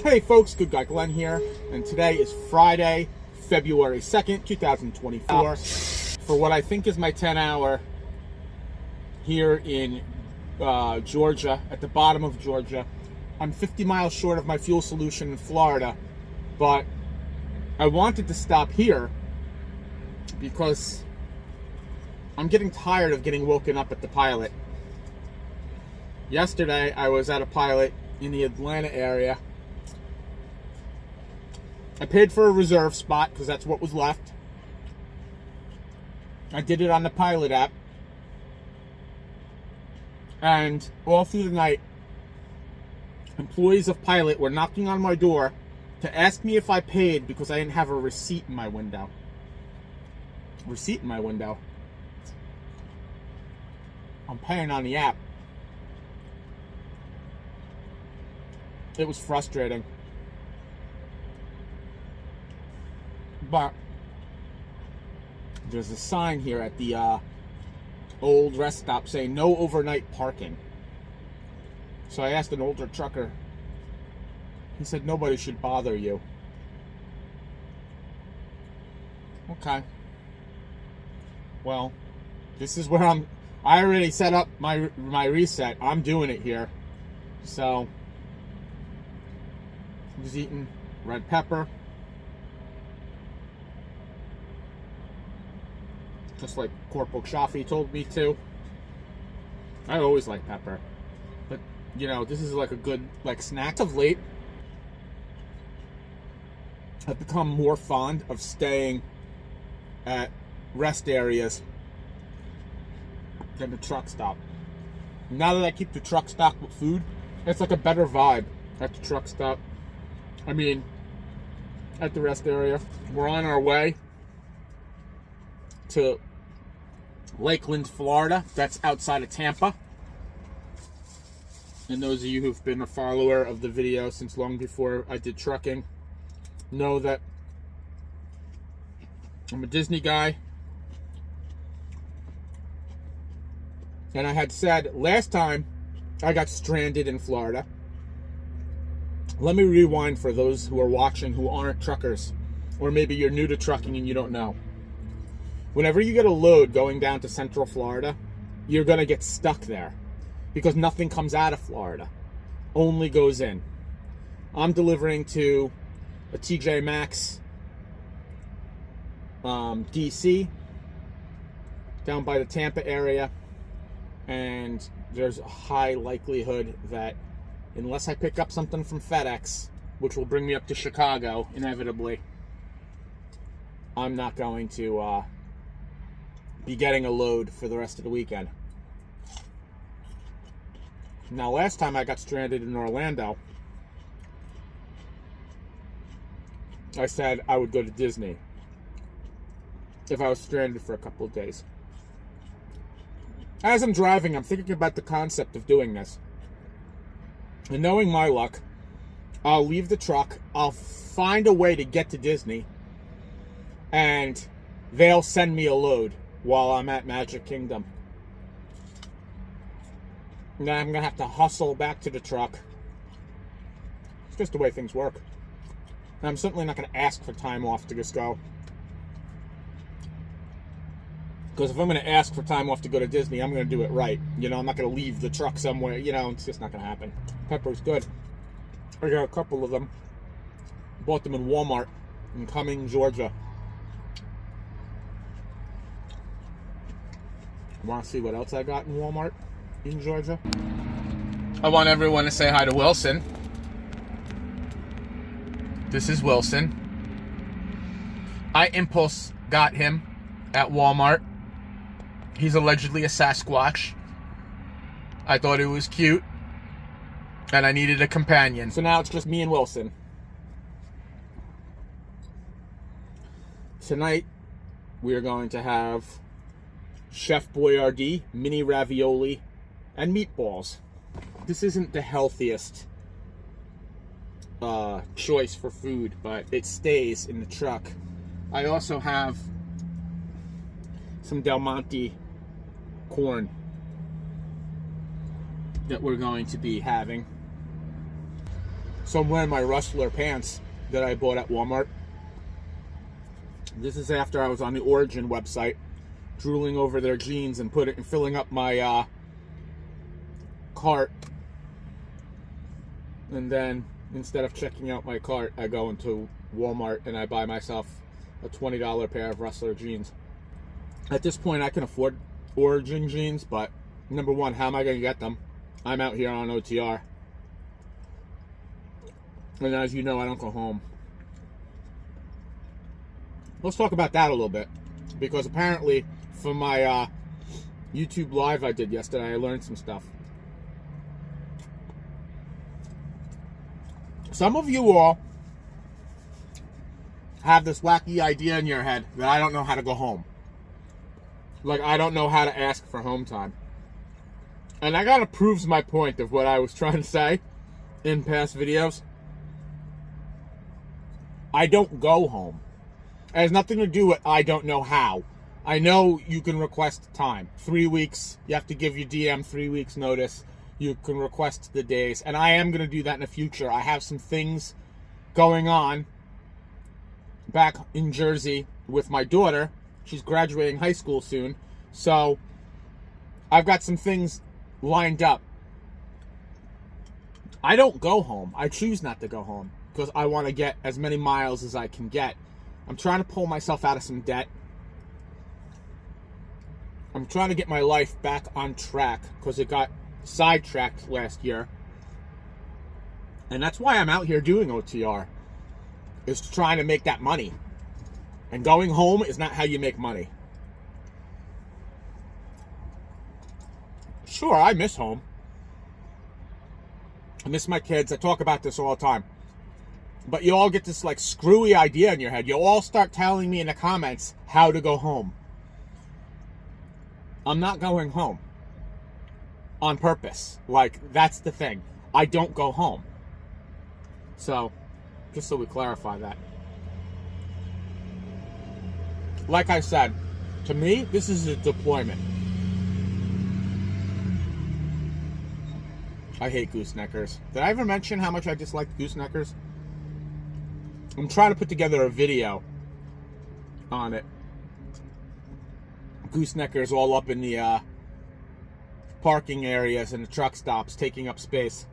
Hey folks, Good Guy Glenn here, and today is Friday, February 2nd, 2024, for what I think is my 10-hour here in Georgia, at the bottom of Georgia. I'm 50 miles short of my fuel solution in Florida, but I wanted to stop here because I'm getting tired of getting woken up at the pilot. Yesterday, I was at a pilot in the Atlanta area. I paid for a reserve spot because that's what was left. I did it on the pilot app. And all through the night, employees of Pilot were knocking on my door to ask me if I paid because I didn't have a receipt in my window. Receipt in my window. I'm paying on the app. It was frustrating. But there's a sign here at the old rest stop saying no overnight parking. So I asked an older trucker. He said nobody should bother you. Okay. Well, this is where I already set up my reset. I'm doing it here. So I was eating red pepper. Just like Corporal Shafi told me to. I always like pepper. But, you know, this is like a good, snack. Of late, I've become more fond of staying at rest areas than the truck stop. Now that I keep the truck stocked with food, it's like a better vibe at the truck stop. I mean, at the rest area. We're on our way to Lakeland, Florida. That's outside of Tampa. And those of you who've been a follower of the video since long before I did trucking know that I'm a Disney guy. And I had said last time I got stranded in Florida. Let me rewind for those who are watching who aren't truckers, or maybe you're new to trucking and you don't know. Whenever you get a load going down to Central Florida, you're going to get stuck there because nothing comes out of Florida, only goes in. I'm delivering to a TJ Maxx DC down by the Tampa area, and there's a high likelihood that unless I pick up something from FedEx, which will bring me up to Chicago inevitably, I'm not going to be getting a load for the rest of the weekend. Now, last time I got stranded in Orlando, I said I would go to Disney if I was stranded for a couple of days. As I'm driving, I'm thinking about the concept of doing this. And knowing my luck, I'll leave the truck, I'll find a way to get to Disney, and they'll send me a load while I'm at Magic Kingdom. And then I'm going to have to hustle back to the truck. It's just the way things work. And I'm certainly not going to ask for time off to just go. Because if I'm going to ask for time off to go to Disney, I'm going to do it right. You know, I'm not going to leave the truck somewhere. You know, it's just not going to happen. Pepper's good. I got a couple of them. Bought them in Walmart in Cumming, Georgia. Want to see what else I got in Walmart in Georgia? I want everyone to say hi to Wilson. This is Wilson. I impulse got him at Walmart. He's allegedly a Sasquatch. I thought it was cute, and I needed a companion. So now it's just me and Wilson. Tonight, we are going to have Chef Boyardee, mini ravioli, and meatballs. This isn't the healthiest choice for food, but it stays in the truck. I also have some Del Monte corn that we're going to be having. So I'm wearing my Rustler pants that I bought at Walmart. This is after I was on the Origin website, drooling over their jeans and filling up my cart. And then instead of checking out my cart, I go into Walmart and I buy myself a $20 pair of Rustler jeans. At this point, I can afford Origin jeans, but number one, how am I going to get them? I'm out here on OTR. And as you know, I don't go home. Let's talk about that a little bit. Because apparently, from my YouTube live I did yesterday, I learned some stuff. Some of you all have this wacky idea in your head that I don't know how to go home. Like, I don't know how to ask for home time. And that kind of proves my point of what I was trying to say in past videos. I don't go home. It has nothing to do with I don't know how. I know you can request time. 3 weeks. You have to give your DM 3 weeks notice. You can request the days. And I am going to do that in the future. I have some things going on back in Jersey with my daughter. She's graduating high school soon. So I've got some things lined up. I don't go home. I choose not to go home because I want to get as many miles as I can get. I'm trying to pull myself out of some debt. I'm trying to get my life back on track because it got sidetracked last year. And that's why I'm out here doing OTR, is trying to make that money. And going home is not how you make money. Sure, I miss home. I miss my kids. I talk about this all the time. But you all get this like screwy idea in your head. You all start telling me in the comments how to go home. I'm not going home on purpose. Like, that's the thing. I don't go home. So, just so we clarify that. Like I said, to me, this is a deployment. I hate goosenecker's. Did I ever mention how much I disliked goosenecker's? I'm trying to put together a video on it. Goosenecker's all up in the parking areas and the truck stops, taking up space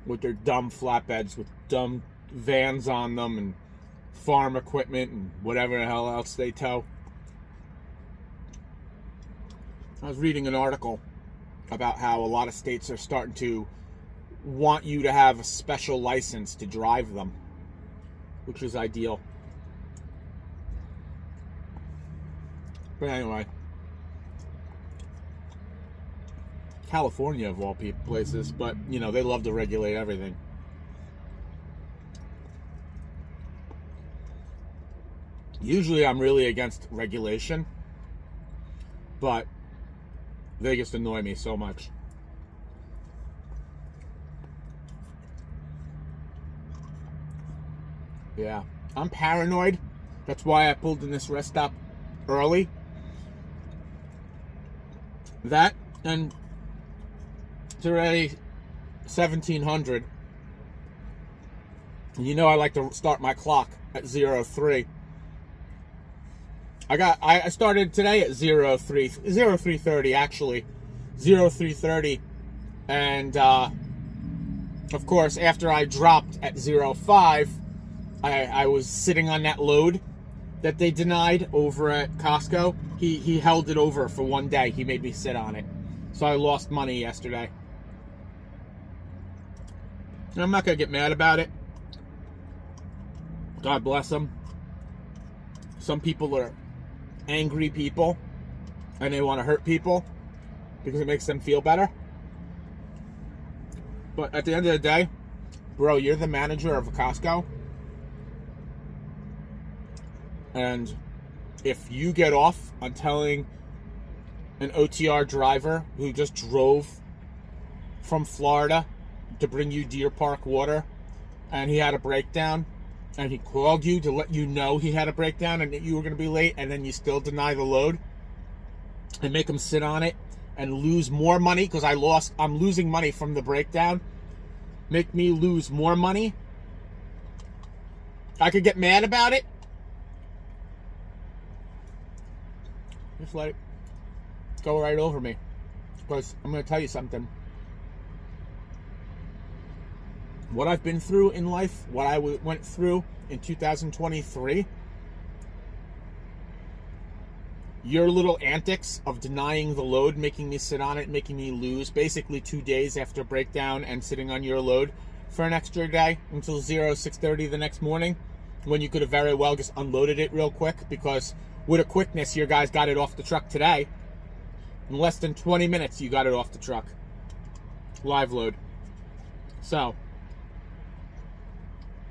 with their dumb flatbeds with dumb vans on them and farm equipment and whatever the hell else they tow. I was reading an article about how a lot of states are starting to want you to have a special license to drive them, which is ideal. But anyway, California of all places, but you know, they love to regulate everything. Usually I'm really against regulation, but they just annoy me so much. Yeah, I'm paranoid. That's why I pulled in this rest stop early. That, and it's already 1700. You know I like to start my clock at 03. I started today at 0330 actually. 0330. And of course after I dropped at 05, I was sitting on that load that they denied over at Costco. He held it over for one day. He made me sit on it. So I lost money yesterday. And I'm not going to get mad about it. God bless them. Some people are angry people and they want to hurt people because it makes them feel better. But at the end of the day, bro, you're the manager of a Costco. And if you get off on telling an OTR driver who just drove from Florida to bring you Deer Park water and he had a breakdown and he called you to let you know he had a breakdown and that you were going to be late, and then you still deny the load and make him sit on it and lose more money because I'm losing money from the breakdown, make me lose more money, I could get mad about it. Just let it go right over me. Because I'm going to tell you something. What I've been through in life, what I went through in 2023, your little antics of denying the load, making me sit on it, making me lose basically 2 days after breakdown and sitting on your load for an extra day until 6:30 the next morning, when you could have very well just unloaded it real quick, because with a quickness, your guys got it off the truck today. In less than 20 minutes, you got it off the truck. Live load. So,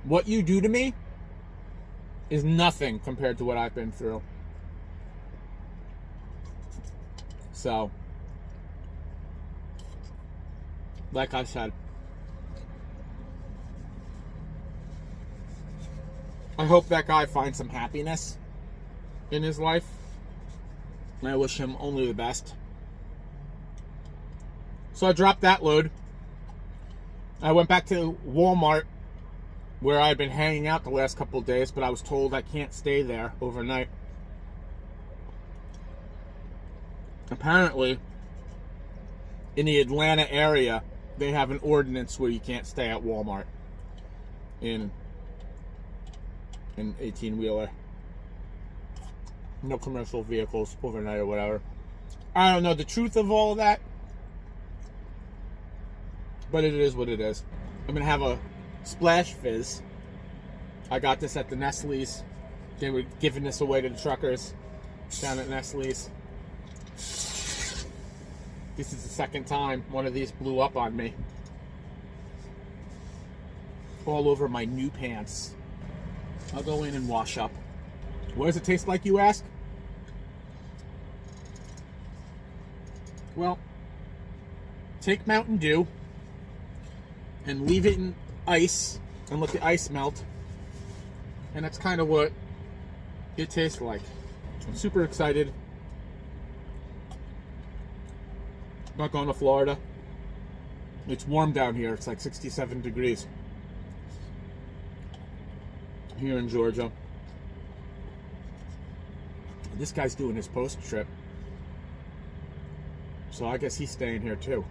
what you do to me is nothing compared to what I've been through. So, like I said, I hope that guy finds some happiness in his life. And I wish him only the best. So I dropped that load. I went back to Walmart, where I had been hanging out the last couple of days, but I was told I can't stay there overnight. Apparently, in the Atlanta area, they have an ordinance where you can't stay at Walmart in an 18-wheeler. No commercial vehicles overnight or whatever. I don't know the truth of all of that, but it is what it is. I'm going to have a Splash Fizz. I got this at the Nestle's. They were giving this away to the truckers down at Nestle's. This is the second time one of these blew up on me. All over my new pants. I'll go in and wash up. What does it taste like, you ask? Well, take Mountain Dew and leave it in ice and let the ice melt, and that's kind of what it tastes like. I'm super excited about going to Florida. It's warm down here. It's like 67 degrees here in Georgia. This guy's doing his post trip, so I guess he's staying here too.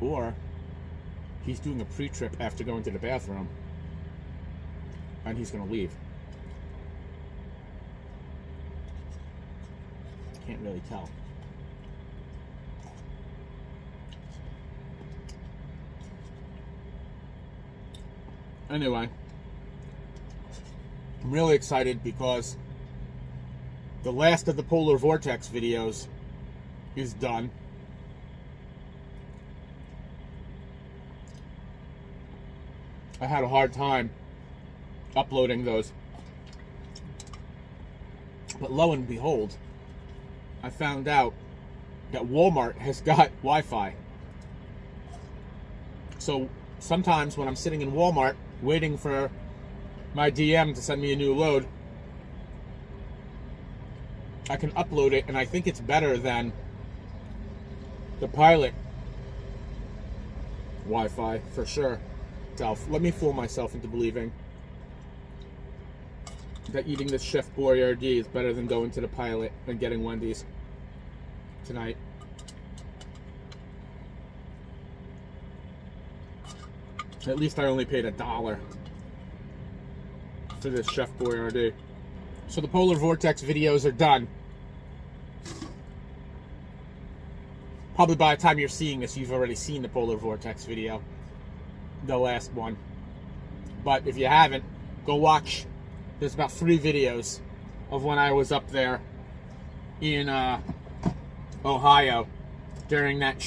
Or he's doing a pre-trip after going to the bathroom, and he's going to leave. Can't really tell. Anyway, I'm really excited because the last of the Polar Vortex videos is done. I had a hard time uploading those, but lo and behold, I found out that Walmart has got Wi-Fi. So sometimes when I'm sitting in Walmart waiting for my DM to send me a new load, I can upload it, and I think it's better than the Pilot Wi-Fi for sure. Let me fool myself into believing that eating this Chef Boyardee is better than going to the Pilot and getting Wendy's tonight. At least I only paid $1 for this Chef Boyardee. So the Polar Vortex videos are done. Probably by the time you're seeing this, you've already seen the Polar Vortex video. The last one. But if you haven't, go watch. There's about 3 videos of when I was up there in Ohio during those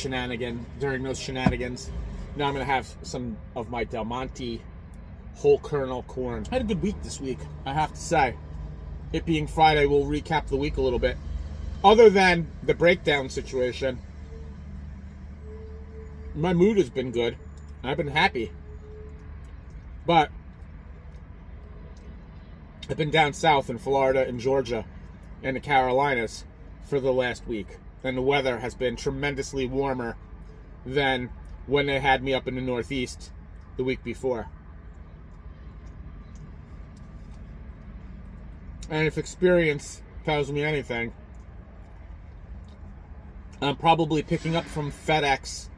shenanigans. Now I'm going to have some of my Del Monte whole kernel corn. I had a good week this week, I have to say. It being Friday, we'll recap the week a little bit. Other than the breakdown situation, my mood has been good. I've been happy. But I've been down south in Florida and Georgia and the Carolinas for the last week. And the weather has been tremendously warmer than when they had me up in the Northeast the week before. And if experience tells me anything, I'm probably picking up from FedEx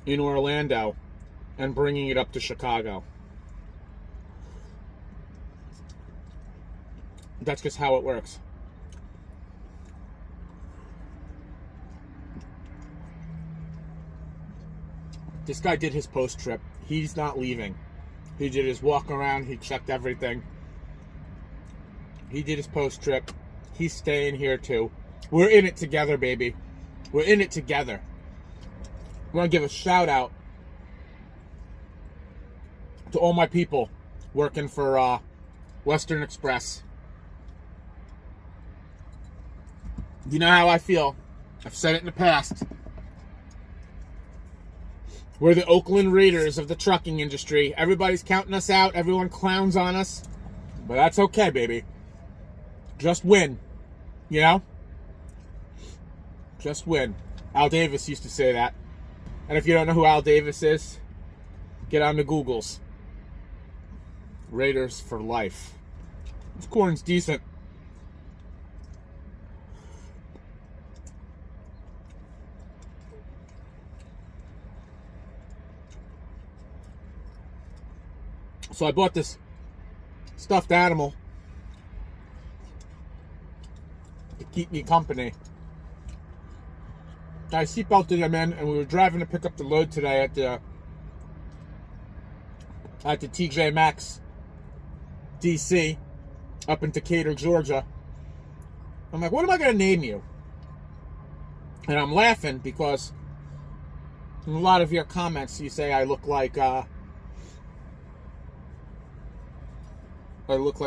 in Orlando and bringing it up to Chicago. That's just how it works. This guy did his post trip. He's not leaving. He did his walk around. He checked everything. He did his post trip. He's staying here too. We're in it together, baby. We're in it together. I want to give a shout out to all my people working for Western Express. You know how I feel. I've said it in the past. We're the Oakland Raiders of the trucking industry. Everybody's counting us out. Everyone clowns on us. But that's okay, baby. Just win. You know? Just win. Al Davis used to say that. And if you don't know who Al Davis is, get on the Googles. Raiders for life. This corn's decent. So I bought this stuffed animal to keep me company. I seatbelted him in, and we were driving to pick up the load today at the TJ Maxx DC up in Decatur, Georgia. I'm like, what am I going to name you? And I'm laughing because in a lot of your comments you say I look like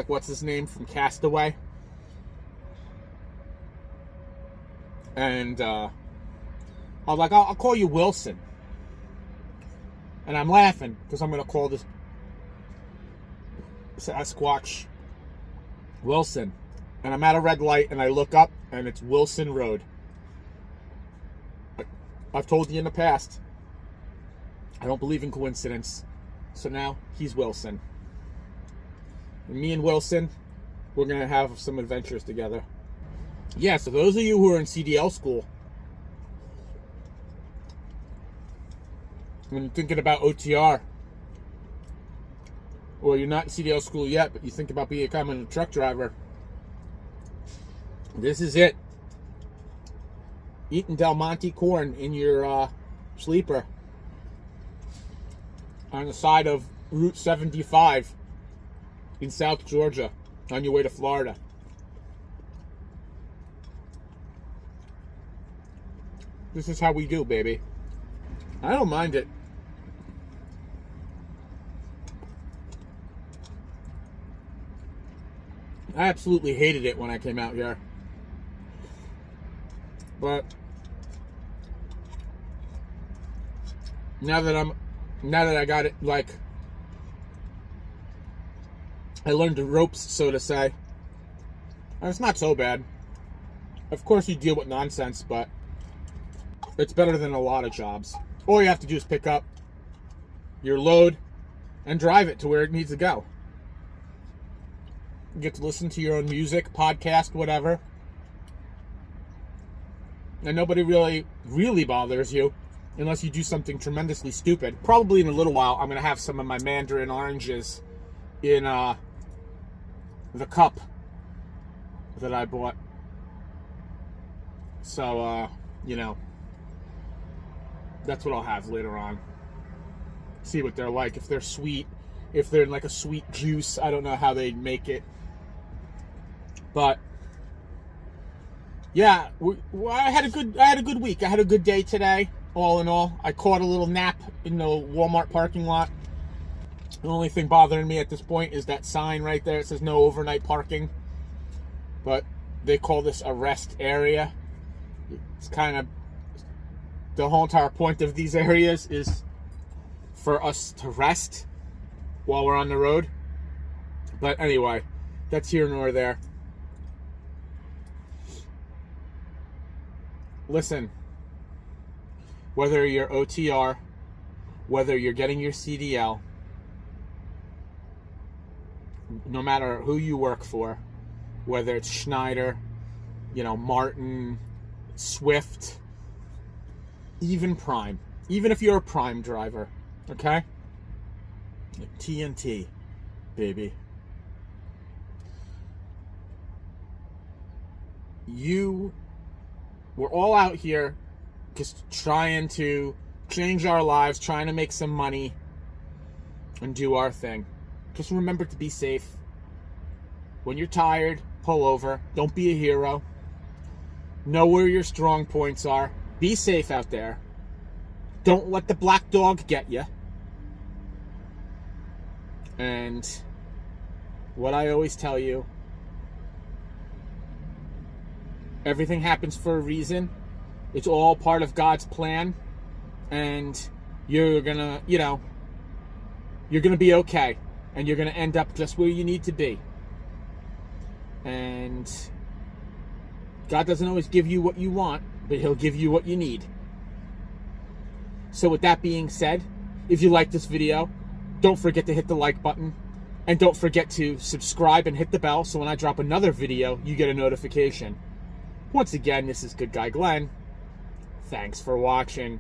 what's his name from Castaway. And I was like, I'll call you Wilson. And I'm laughing because I'm going to call this Sasquatch Wilson. And I'm at a red light and I look up and it's Wilson Road. I've told you in the past, I don't believe in coincidence. So now he's Wilson. And me and Wilson, we're going to have some adventures together. Yeah, so those of you who are in CDL school, when you're thinking about OTR, or you're not in CDL school yet, but you think about becoming a truck driver, this is it. Eating Del Monte corn in your sleeper on the side of Route 75 in South Georgia on your way to Florida. This is how we do, baby. I don't mind it. I absolutely hated it when I came out here. But now that I got it, like, I learned the ropes, so to say. And it's not so bad. Of course you deal with nonsense, but it's better than a lot of jobs. All you have to do is pick up your load and drive it to where it needs to go. You get to listen to your own music, podcast, whatever. And nobody really bothers you unless you do something tremendously stupid. Probably in a little while, I'm going to have some of my mandarin oranges in the cup that I bought. So, you know, that's what I'll have later on. See what they're like. If they're sweet, if they're in like a sweet juice, I don't know how they make it. But yeah, I had a good week. I had a good day today. All in all, I caught a little nap in the Walmart parking lot. The only thing bothering me at this point is that sign right there. It says no overnight parking. But they call this a rest area. It's kind of the whole entire point of these areas is for us to rest while we're on the road. But anyway, that's here nor there. Listen, whether you're OTR, whether you're getting your CDL, no matter who you work for, whether it's Schneider, Martin, Swift, even Prime, even if you're a Prime driver, okay? TNT, baby. We're all out here just trying to change our lives, trying to make some money and do our thing. Just remember to be safe. When you're tired, pull over. Don't be a hero. Know where your strong points are. Be safe out there. Don't let the black dog get you. And what I always tell you, everything happens for a reason. It's all part of God's plan. And you're gonna, you're gonna be okay. And you're gonna end up just where you need to be. And God doesn't always give you what you want, but He'll give you what you need. So with that being said, if you like this video, don't forget to hit the like button. And don't forget to subscribe and hit the bell so when I drop another video, you get a notification. Once again, this is Good Guy Glenn. Thanks for watching.